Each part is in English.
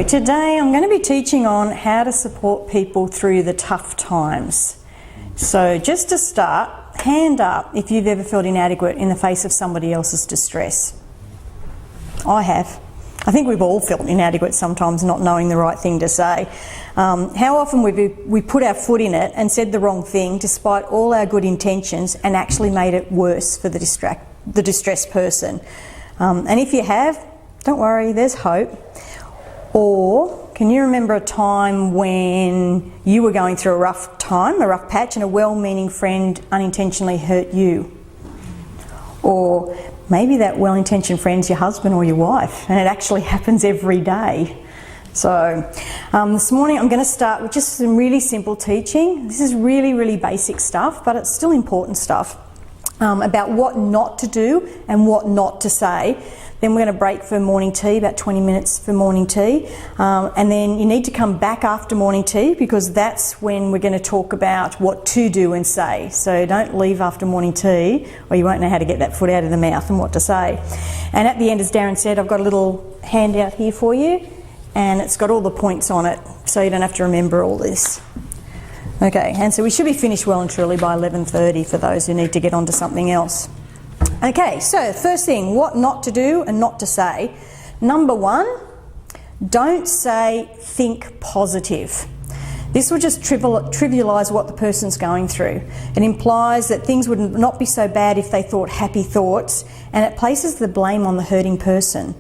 Today I'm going to be teaching on how to support people through the tough times. So just to start, hand up if you've ever felt inadequate in the face of somebody else's distress. I have. I think we've all felt inadequate sometimes, not knowing the right thing to say. How often we put our foot in it and said the wrong thing despite all our good intentions and actually made it worse for the distressed person. And if you have, don't worry, there's hope. Or can you remember a time when you were going through a rough time, a rough patch, and a well-meaning friend unintentionally hurt you? Or maybe that well-intentioned friend's your husband or your wife, and it actually happens every day. So this morning I'm going to start with just some really simple teaching. This is really, really basic stuff, but it's still important stuff about what not to do and what not to say. Then we're going to break for morning tea, about 20 minutes for morning tea. And then you need to come back after morning tea because that's when we're going to talk about what to do and say. So don't leave after morning tea or you won't know how to get that foot out of the mouth and what to say. And at the end, as Darren said, I've got a little handout here for you and it's got all the points on it so you don't have to remember all this. Okay, and so we should be finished well and truly by 11:30 for those who need to get on to something else. Okay, so first thing, what not to do and not to say. Number one, don't say think positive. This will just trivialise what the person's going through. It implies that things would not be so bad if they thought happy thoughts, and it places the blame on the hurting person.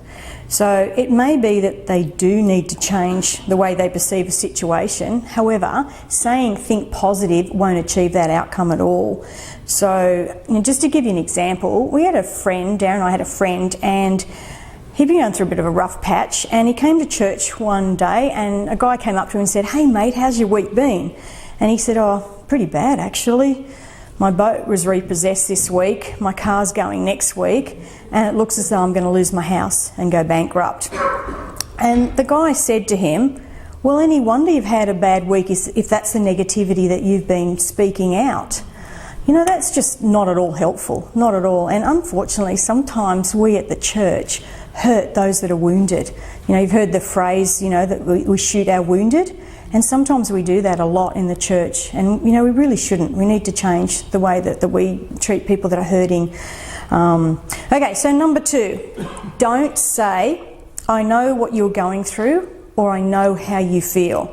So it may be that they do need to change the way they perceive a situation. However, saying think positive won't achieve that outcome at all. So just to give you an example, we had a friend, Darren and I had a friend, and he'd been going through a bit of a rough patch, and he came to church one day and a guy came up to him and said, "Hey mate, how's your week been?" And he said, "Oh, pretty bad actually. My boat was repossessed this week, my car's going next week, and it looks as though I'm going to lose my house and go bankrupt." And the guy said to him, "Well, any wonder you've had a bad week if that's the negativity that you've been speaking out. You know, that's just not at all helpful, not at all. And unfortunately, sometimes we at the church hurt those that are wounded. You know, you've heard the phrase, you know, that we shoot our wounded. And sometimes we do that a lot in the church. And, you know, we really shouldn't. We need to change the way that we treat people that are hurting. Okay, so number two, don't say, "I know what you're going through," or "I know how you feel,"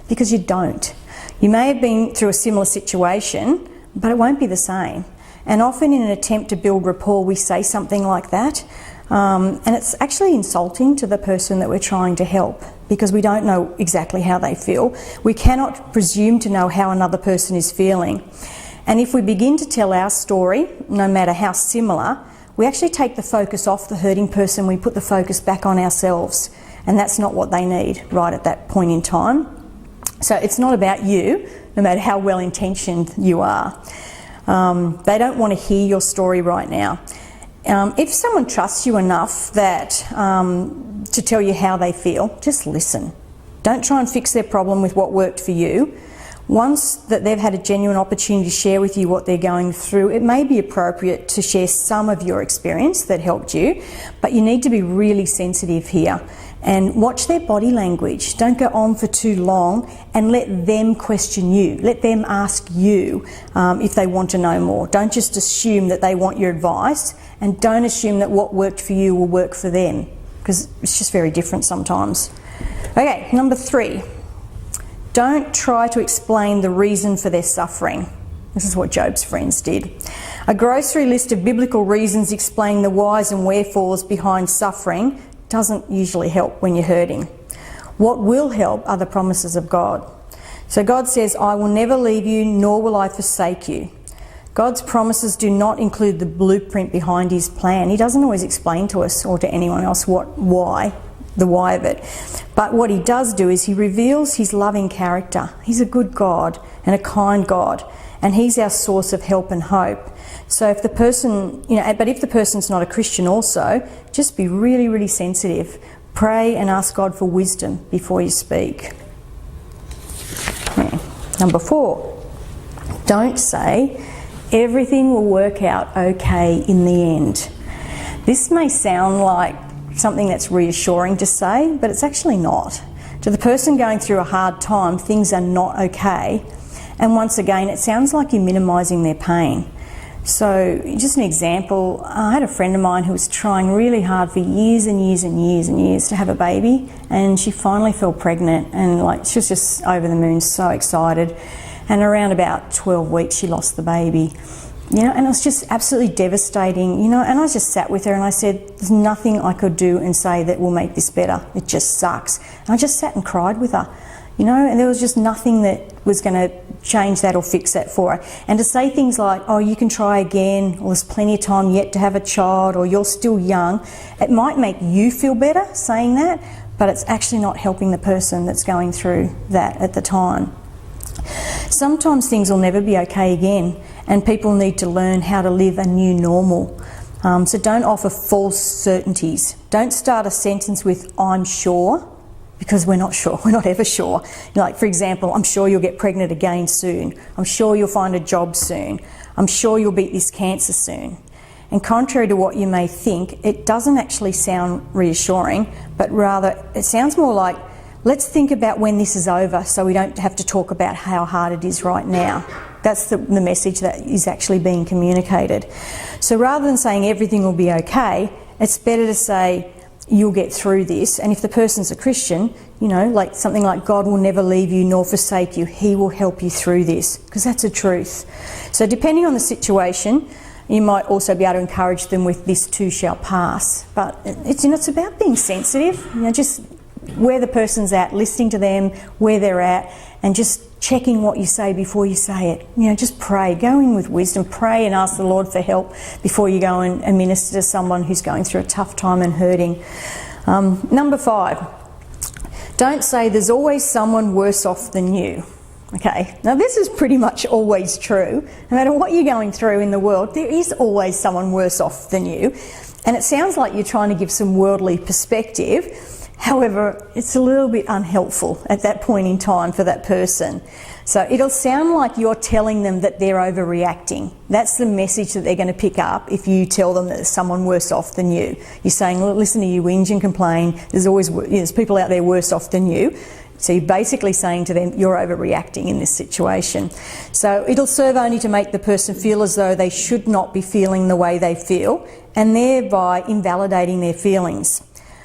because you don't. You may have been through a similar situation, but it won't be the same. And often in an attempt to build rapport, we say something like that. And it's actually insulting to the person that we're trying to help because we don't know exactly how they feel. We cannot presume to know how another person is feeling. And if we begin to tell our story, no matter how similar, we actually take the focus off the hurting person, we put the focus back on ourselves. And that's not what they need right at that point in time. So it's not about you, no matter how well-intentioned you are. They don't want to hear your story right now. If someone trusts you enough that to tell you how they feel, just listen. Don't try and fix their problem with what worked for you. Once that they've had a genuine opportunity to share with you what they're going through, it may be appropriate to share some of your experience that helped you, but you need to be really sensitive here and watch their body language. Don't go on for too long and let them question you. Let them ask you if they want to know more. Don't just assume that they want your advice, and don't assume that what worked for you will work for them, because it's just very different sometimes. Okay, number three. Don't try to explain the reason for their suffering. This is what Job's friends did. A grocery list of biblical reasons explaining the whys and wherefores behind suffering doesn't usually help when you're hurting. What will help are the promises of God. So God says, "I will never leave you, nor will I forsake you." God's promises do not include the blueprint behind his plan. He doesn't always explain to us or to anyone else the why of it. But what he does do is he reveals his loving character. He's a good God and a kind God, and he's our source of help and hope. So if the person, but if the person's not a Christian also, just be really, really sensitive. Pray and ask God for wisdom before you speak. Okay. Number four, don't say, "Everything will work out okay in the end." This may sound like something that's reassuring to say, but it's actually not. To the person going through a hard time, things are not okay. And once again, it sounds like you're minimising their pain. So just an example, I had a friend of mine who was trying really hard for years and years and years and years to have a baby, and she finally fell pregnant, and like she was just over the moon, so excited. And around about 12 weeks she lost the baby. You know, and it was just absolutely devastating, you know, and I just sat with her and I said, there's nothing I could do and say that will make this better. It just sucks. And I just sat and cried with her, you know, and there was just nothing that was going to change that or fix that for her. And to say things like, oh, you can try again, or there's plenty of time yet to have a child, or you're still young, it might make you feel better saying that, but it's actually not helping the person that's going through that at the time. Sometimes things will never be okay again, and people need to learn how to live a new normal. So don't offer false certainties. Don't start a sentence with, I'm sure, because we're not sure. We're not ever sure. Like, for example, I'm sure you'll get pregnant again soon. I'm sure you'll find a job soon. I'm sure you'll beat this cancer soon. And contrary to what you may think, it doesn't actually sound reassuring, but rather it sounds more like, let's think about when this is over so we don't have to talk about how hard it is right now. That's the message that is actually being communicated. So rather than saying everything will be okay, it's better to say, you'll get through this. And if the person's a Christian, you know, like something like God will never leave you nor forsake you, he will help you through this, because that's a truth. So depending on the situation, you might also be able to encourage them with this too shall pass. But it's, you know, it's about being sensitive, you know, just where the person's at, listening to them, where they're at, and just checking what you say before you say it. You know, just pray. Go in with wisdom. Pray and ask the Lord for help before you go and minister to someone who's going through a tough time and hurting. Number 5, don't say there's always someone worse off than you. Okay, now this is pretty much always true. No matter what you're going through in the world, there is always someone worse off than you. And it sounds like you're trying to give some worldly perspective. However, it's a little bit unhelpful at that point in time for that person. So it'll sound like you're telling them that they're overreacting. That's the message that they're going to pick up if you tell them that there's someone worse off than you. You're saying, look, listen to you whinge and complain. There's people out there worse off than you. So you're basically saying to them, you're overreacting in this situation. So it'll serve only to make the person feel as though they should not be feeling the way they feel, and thereby invalidating their feelings,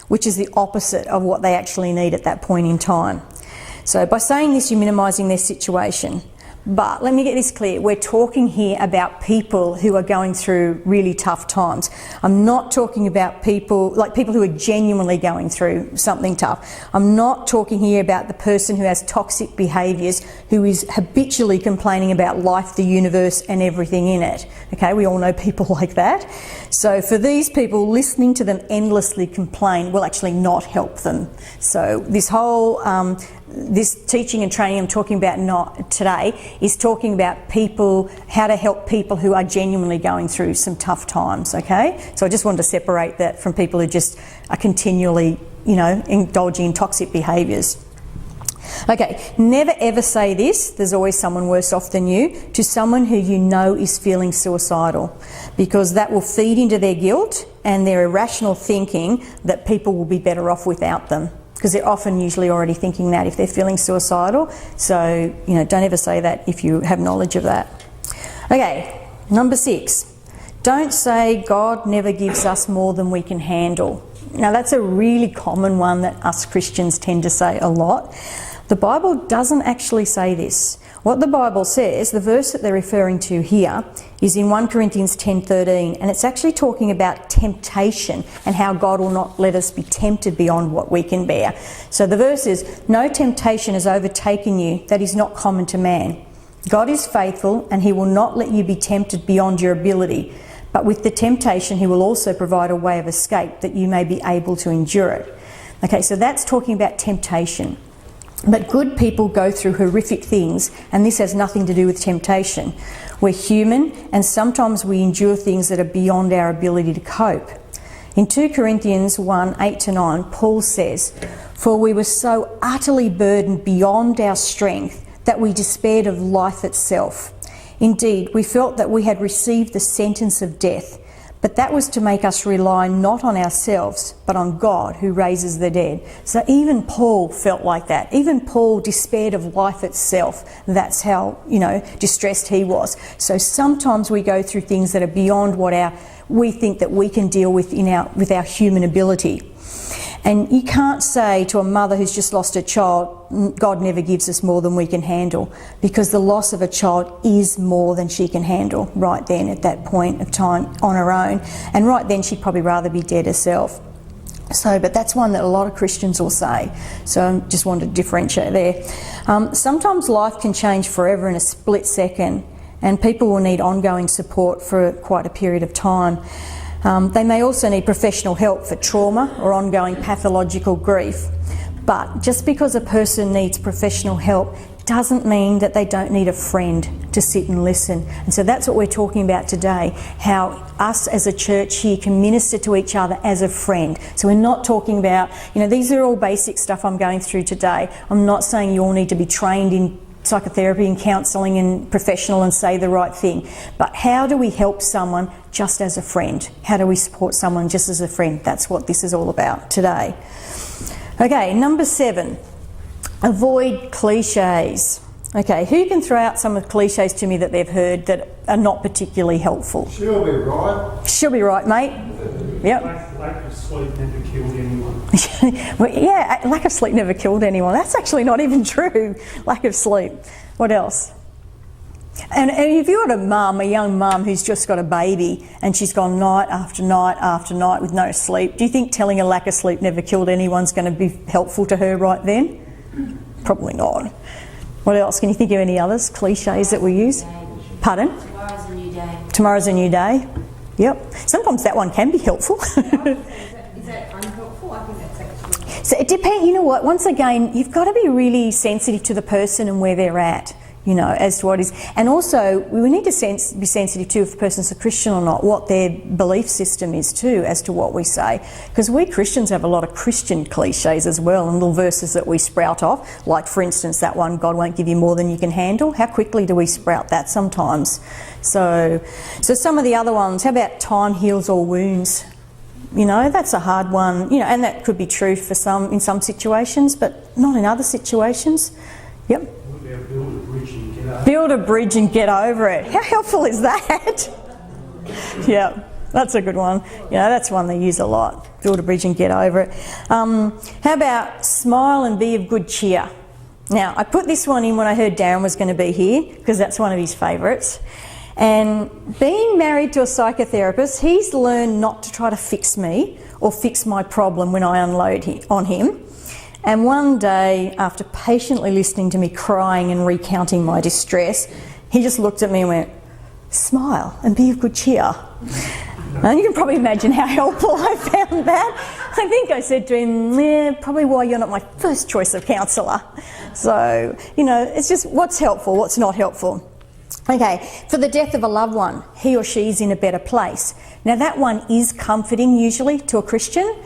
which is the opposite of what they actually need at that point in time. So by saying this, you're minimising their situation. But let me get this clear. We're talking here about people who are going through really tough times. I'm not talking about people who are genuinely going through something tough. I'm not talking here about the person who has toxic behaviours, who is habitually complaining about life, the universe and everything in it. Okay, we all know people like that. So for these people, listening to them endlessly complain will actually not help them. So this whole this teaching and training I'm talking about today is talking about people, how to help people who are genuinely going through some tough times, okay? So I just wanted to separate that from people who just are continually, you know, indulging in toxic behaviours. Okay, never ever say this, there's always someone worse off than you, to someone who you know is feeling suicidal, because that will feed into their guilt and their irrational thinking that people will be better off without them. Because they're often usually already thinking that if they're feeling suicidal. So, you know, don't ever say that if you have knowledge of that. Okay, number 6. Don't say God never gives us more than we can handle. Now, that's a really common one that us Christians tend to say a lot. The Bible doesn't actually say this. What the Bible says, the verse that they're referring to here, is in 1 Corinthians 10:13, and it's actually talking about temptation and how God will not let us be tempted beyond what we can bear. So the verse is, no temptation has overtaken you that is not common to man. God is faithful and he will not let you be tempted beyond your ability, but with the temptation he will also provide a way of escape that you may be able to endure it. Okay, so that's talking about temptation. But good people go through horrific things, and this has nothing to do with temptation. We're human, and sometimes we endure things that are beyond our ability to cope. In 2 Corinthians 1:8-9, Paul says, "For we were so utterly burdened beyond our strength that we despaired of life itself. Indeed, we felt that we had received the sentence of death, But that was to make us rely not on ourselves, but on God who raises the dead. So even Paul felt like that. Even Paul despaired of life itself. That's how, distressed he was. So sometimes we go through things that are beyond what we think that we can deal with with our human ability. And you can't say to a mother who's just lost a child, God never gives us more than we can handle, because the loss of a child is more than she can handle right then at that point of time on her own. And right then she'd probably rather be dead herself. But that's one that a lot of Christians will say. So I just wanted to differentiate there. Sometimes life can change forever in a split second, and people will need ongoing support for quite a period of time. They may also need professional help for trauma or ongoing pathological grief. But just because a person needs professional help doesn't mean that they don't need a friend to sit and listen. And so that's what we're talking about today, how us as a church here can minister to each other as a friend. So we're not talking about, these are all basic stuff I'm going through today. I'm not saying you all need to be trained in psychotherapy and counselling and professional and say the right thing. But how do we help someone just as a friend? How do we support someone just as a friend? That's what this is all about today. Okay, number 7, avoid cliches. Okay, who can throw out some of the cliches to me that they've heard that are not particularly helpful? She'll be right. She'll be right, mate. Yep. Lack of sleep never killed anyone. Well, yeah, lack of sleep never killed anyone. That's actually not even true. Lack of sleep. What else? And if you've got a young mum who's just got a baby and she's gone night after night after night with no sleep, do you think telling a lack of sleep never killed anyone's going to be helpful to her right then? Probably not. What else? Can you think of any others, cliches that we use? Pardon? Tomorrow's a new day. Tomorrow's a new day. Yep. Sometimes that one can be helpful. Is that unhelpful? I think that's actually... So it depends. You know what? Once again, you've got to be really sensitive to the person and where they're at, as to what is. And also, we need to be sensitive to if the person's a Christian or not, what their belief system is too, as to what we say. Because we Christians have a lot of Christian cliches as well, and little verses that we sprout off. Like, for instance, that one, God won't give you more than you can handle. How quickly do we sprout that sometimes? So some of the other ones, how about time heals all wounds? That's a hard one, and that could be true for in some situations, but not in other situations. Yep. What about build a bridge and get over it? Build a bridge and get over it. How helpful is that? Yeah, that's a good one. That's one they use a lot. Build a bridge and get over it. How about smile and be of good cheer? Now, I put this one in when I heard Darren was going to be here, because that's one of his favourites. And being married to a psychotherapist, he's learned not to try to fix me or fix my problem when I unload on him. And one day, after patiently listening to me crying and recounting my distress, he just looked at me and went, smile and be of good cheer. And you can probably imagine how helpful I found that. I think I said to him, probably why you're not my first choice of counsellor. So, it's just what's helpful, what's not helpful. Okay, for the death of a loved one, he or she is in a better place. Now that one is comforting usually to a Christian,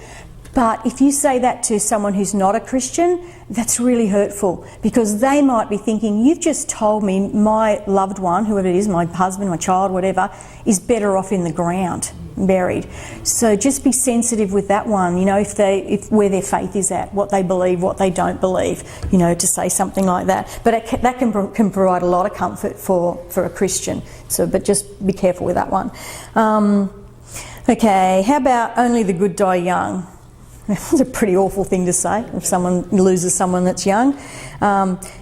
but if you say that to someone who's not a Christian, that's really hurtful, because they might be thinking, you've just told me my loved one, whoever it is, my husband, my child, whatever, is better off in the ground, buried. So just be sensitive with that one, if where their faith is at, what they believe, what they don't believe, to say something like that. But that can provide a lot of comfort for a Christian. But just be careful with that one. Okay, how about only the good die young? It's a pretty awful thing to say if someone loses someone that's young.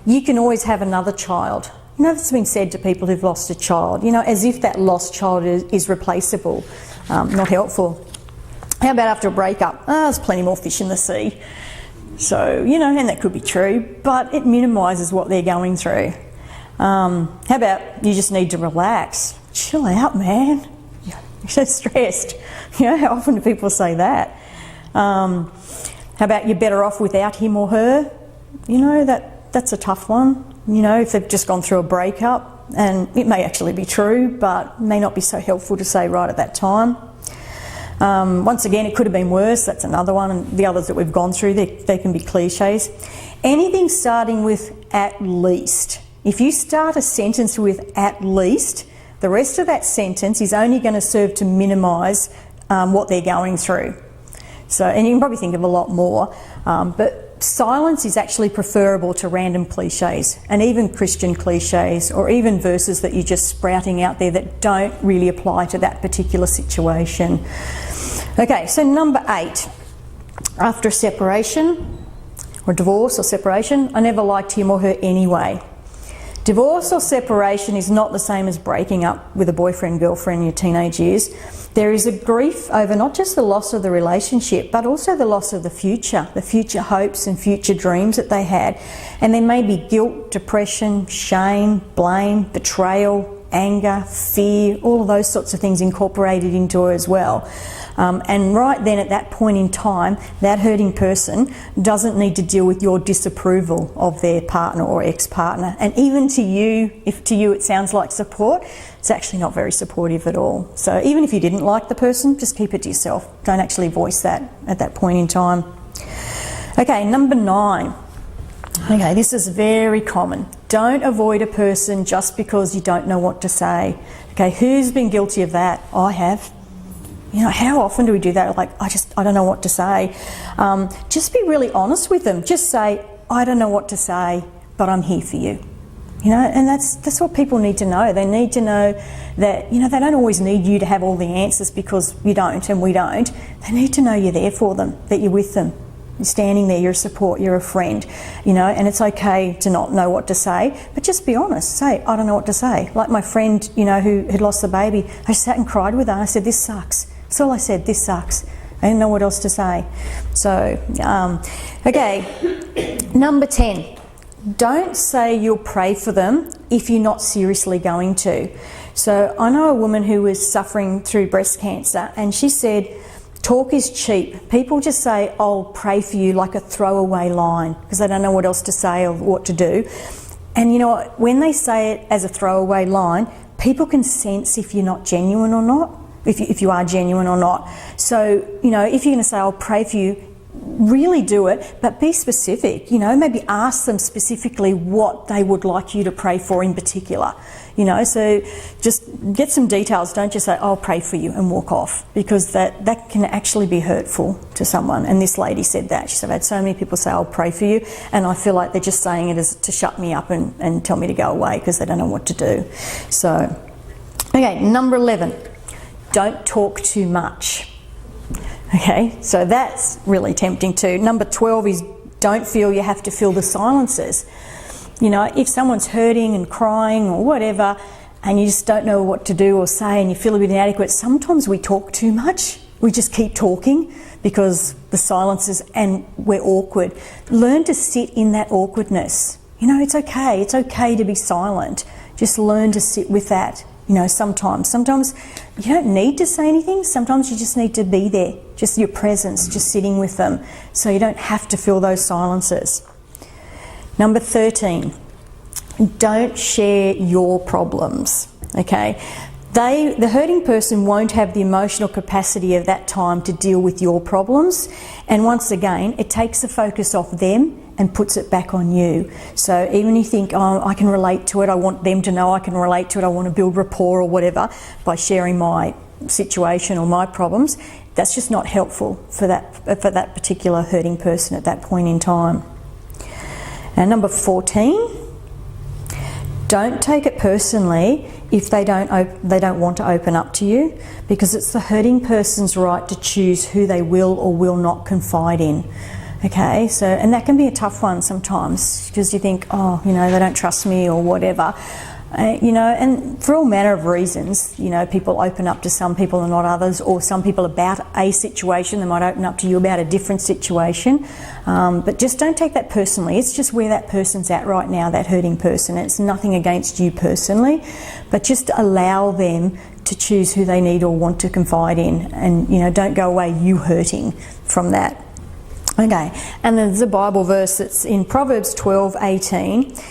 You can always have another child. That's been said to people who've lost a child, as if that lost child is replaceable. Not helpful. How about after a breakup? There's plenty more fish in the sea. So, and that could be true, but it minimises what they're going through. How about you just need to relax? Chill out, man. You're so stressed. How often do people say that? How about you're better off without him or her? That's a tough one. If they've just gone through a breakup, and it may actually be true, but may not be so helpful to say right at that time. Once again, it could have been worse. That's another one. And the others that we've gone through, they can be cliches. Anything starting with at least. If you start a sentence with at least, The rest of that sentence is only going to serve to minimise what they're going through. So, and you can probably think of a lot more, but silence is actually preferable to random cliches, and even Christian cliches, or even verses that you're just sprouting out there that don't really apply to that particular situation. Okay, so number 8. After a separation, or divorce or separation, I never liked him or her anyway. Divorce or separation is not the same as breaking up with a boyfriend, girlfriend in your teenage years. There is a grief over not just the loss of the relationship, but also the loss of the future hopes and future dreams that they had. And there may be guilt, depression, shame, blame, betrayal, anger, fear, all of those sorts of things incorporated into it as well. And right then at that point in time, that hurting person doesn't need to deal with your disapproval of their partner or ex-partner. And even to you, if to you it sounds like support, it's actually not very supportive at all. So even if you didn't like the person, just keep it to yourself. Don't actually voice that at that point in time. Okay, number 9. Okay, this is very common. Don't avoid a person just because you don't know what to say. Okay, who's been guilty of that? I have. You know, how often do we do that? Like, I don't know what to say. Just be really honest with them. Just say, I don't know what to say, but I'm here for you. You know, and that's what people need to know. They need to know that, you know, they don't always need you to have all the answers, because you don't and we don't. They need to know you're there for them, that you're with them. You're standing there, you're a support, you're a friend, you know, and it's okay to not know what to say, but just be honest. Say, I don't know what to say. Like my friend, you know, who had lost the baby, I sat and cried with her and I said, this sucks. That's all I said, this sucks. I didn't know what else to say. So, okay, number 10. Don't say you'll pray for them if you're not seriously going to. So I know a woman who was suffering through breast cancer, and she said, talk is cheap. People just say, I'll pray for you, like a throwaway line, because they don't know what else to say or what to do. And you know what, when they say it as a throwaway line, people can sense if you're not genuine or not, if you are genuine or not. So, you know, if you're going to say, I'll pray for you, really do it, but be specific. You know, maybe ask them specifically what they would like you to pray for in particular. You know, so just get some details. Don't just say, I'll pray for you and walk off, because that can actually be hurtful to someone. And this lady said that. She said, I've had so many people say, I'll pray for you, and I feel like they're just saying it as to shut me up and tell me to go away because they don't know what to do. So, okay, number 11. Don't talk too much. Okay, so that's really tempting too. Number 12 is don't feel you have to fill the silences. You know, if someone's hurting and crying or whatever, and you just don't know what to do or say and you feel a bit inadequate, sometimes we talk too much. We just keep talking because the silences, and we're awkward. Learn to sit in that awkwardness. You know, it's okay. It's okay to be silent. Just learn to sit with that. You know, sometimes you don't need to say anything. Sometimes you just need to be there, just your presence, just sitting with them, so you don't have to fill those silences. Number 13, don't share your problems, okay? The hurting person won't have the emotional capacity of that time to deal with your problems, and once again, it takes the focus off them and puts it back on you. So even if you think, oh, I can relate to it, I want them to know I can relate to it, I want to build rapport or whatever by sharing my situation or my problems, that's just not helpful for that particular hurting person at that point in time. And number 14, don't take it personally if they don't want to open up to you, because it's the hurting person's right to choose who they will or will not confide in. Okay, so, and that can be a tough one sometimes, because you think, oh, you know, they don't trust me or whatever. You know, and for all manner of reasons, you know, people open up to some people and not others, or some people about a situation, they might open up to you about a different situation. But just don't take that personally. It's just where that person's at right now, that hurting person. It's nothing against you personally, but just allow them to choose who they need or want to confide in, and, you know, don't go away you hurting from that. Okay, and there's a Bible verse that's in Proverbs 12:18.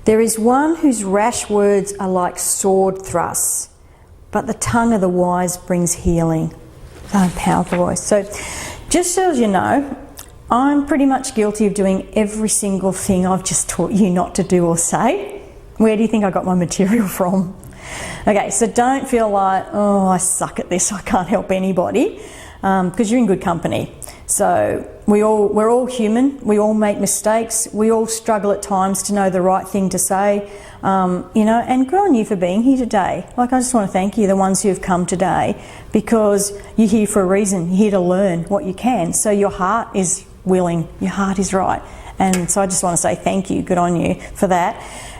There is one whose rash words are like sword thrusts, but the tongue of the wise brings healing. Oh, powerful voice. So just so you know, I'm pretty much guilty of doing every single thing I've just taught you not to do or say. Where do you think I got my material from? Okay, so don't feel like, oh, I suck at this, I can't help anybody, because you're in good company. So we're all human, we all make mistakes, we all struggle at times to know the right thing to say, you know, and good on you for being here today. Like, I just want to thank you, the ones who have come today, because you're here for a reason, you're here to learn what you can. So your heart is willing, your heart is right. And so I just want to say thank you, good on you for that.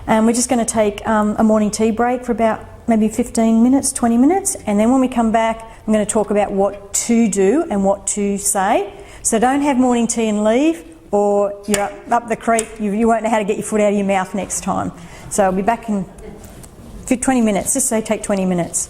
And we're just going to take a morning tea break for about maybe 15 minutes, 20 minutes. And then when we come back, I'm going to talk about what to do and what to say. So don't have morning tea and leave, or you're up the creek, you won't know how to get your foot out of your mouth next time. So I'll be back in 20 minutes, just say take 20 minutes.